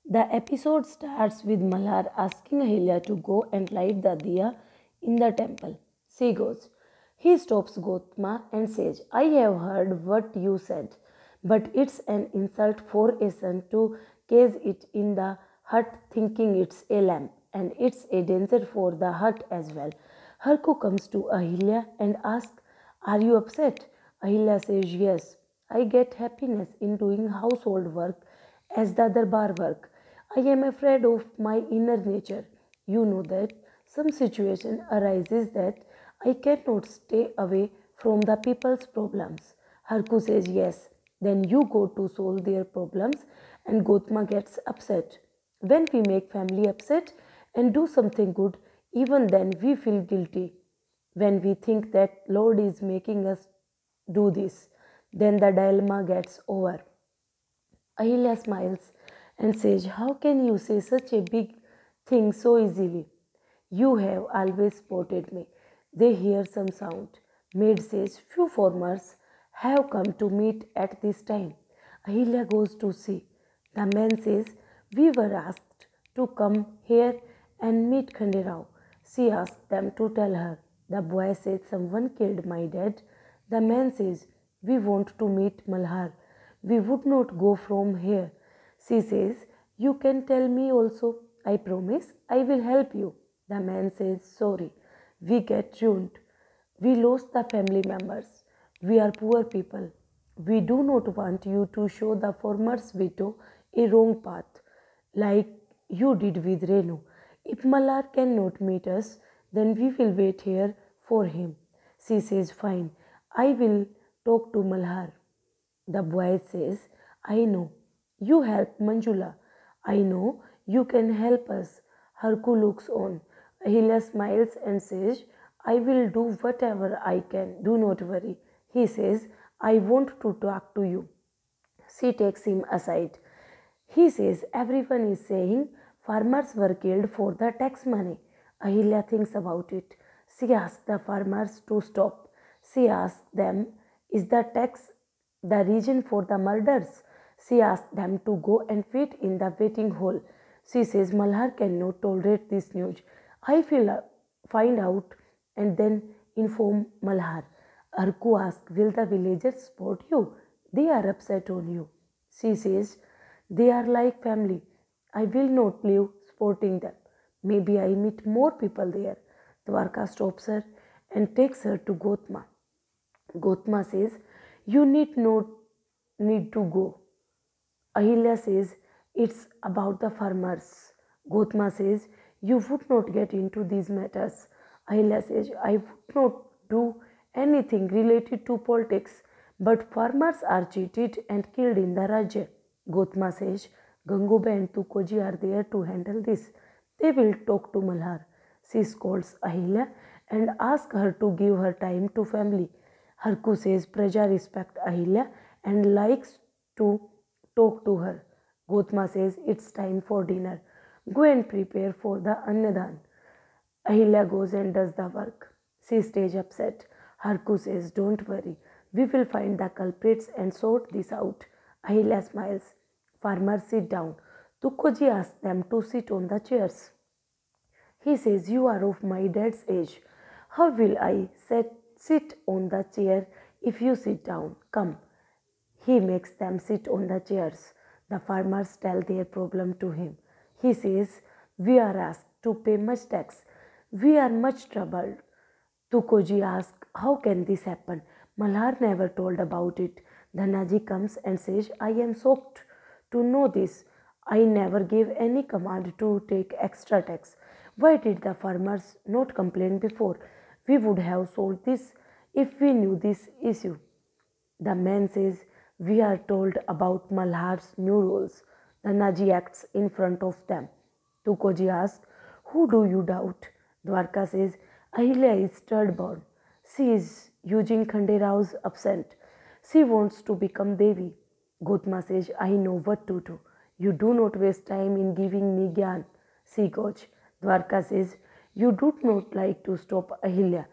The episode starts with Malhar asking Ahilya to go and light the diya in the temple. She goes. He stops Gotama and says, I have heard what you said, but it's an insult for a son to case it in the hut thinking it's a lamp, and it's a danger for the hut as well. Harku comes to Ahilya and asks, Are you upset? Ahilya says, Yes, I get happiness in doing household work as the darbar work. I am afraid of my inner nature. You know that some situation arises that I cannot stay away from the people's problems. Harku says yes. Then you go to solve their problems and Gotama gets upset. When we make family upset and do something good, even then we feel guilty. When we think that Lord is making us do this, then the dilemma gets over. Ahilya smiles and says, How can you say such a big thing so easily? You have always supported me. They hear some sound. Maid says, Few farmers have come to meet at this time. Ahilya goes to see. The man says, We were asked to come here and meet Khanderao. She asks them to tell her. The boy says, Someone killed my dad. The man says, We want to meet Malhar. We would not go from here. She says, You can tell me also. I promise I will help you. The man says, Sorry, we get ruined. We lost the family members. We are poor people. We do not want you to show the farmer's widow a wrong path, like you did with Renu. If Malhar cannot meet us, then we will wait here for him. She says, Fine, I will talk to Malhar. The boy says, I know. You help Manjula. I know you can help us. Harku looks on. Ahilya smiles and says, I will do whatever I can. Do not worry. He says, I want to talk to you. She takes him aside. He says, Everyone is saying farmers were killed for the tax money. Ahilya thinks about it. She asks the farmers to stop. She asks them, Is the tax the reason for the murders? She asks them to go and wait in the waiting hall. She says, Malhar cannot tolerate this news. I will find out and then inform Malhar. Arku asks, Will the villagers support you? They are upset on you. She says, They are like family. I will not leave supporting them. Maybe I meet more people there. Dwarka stops her and takes her to Gotama. Gotama says, You need not need to go. Ahilya says, It's about the farmers. Gotama says, You would not get into these matters. Ahilya says, I would not do anything related to politics, but farmers are cheated and killed in the Rajya. Gotama says, Gangube and Tukoji are there to handle this. They will talk to Malhar. She scolds Ahilya and asks her to give her time to family. Harku says Praja respects Ahilya and likes to talk to her. Gotama says it's time for dinner. Go and prepare for the Annadan. Ahilya goes and does the work. She stays upset. Harku says, Don't worry. We will find the culprits and sort this out. Ahilya smiles. Farmers sit down. Tukkoji asks them to sit on the chairs. He says, You are of my dad's age. How will I sit on the chair if you sit down? Come. He makes them sit on the chairs. The farmers tell their problem to him. He says, We are asked to pay much tax. We are much troubled. Tukoji asks, How can this happen? Malhar never told about it. Dhanaji comes and says, I am shocked to know this. I never gave any command to take extra tax. Why did the farmers not complain before? We would have solved this if we knew this issue. The man says, We are told about Malhar's new rules. Dhanaji acts in front of them. Tukoji asks, Who do you doubt? Dwarka says, Ahilya is stubborn. She is using Khanderao's absent. She wants to become Devi. Gotama says, I know what to do. You do not waste time in giving me gyan. She goes. Dwarka says, You do not like to stop Ahilya.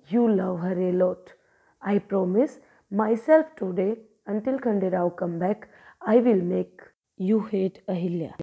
You love her a lot. I promise myself today, until Khanderao come back, I will make you hate Ahilya.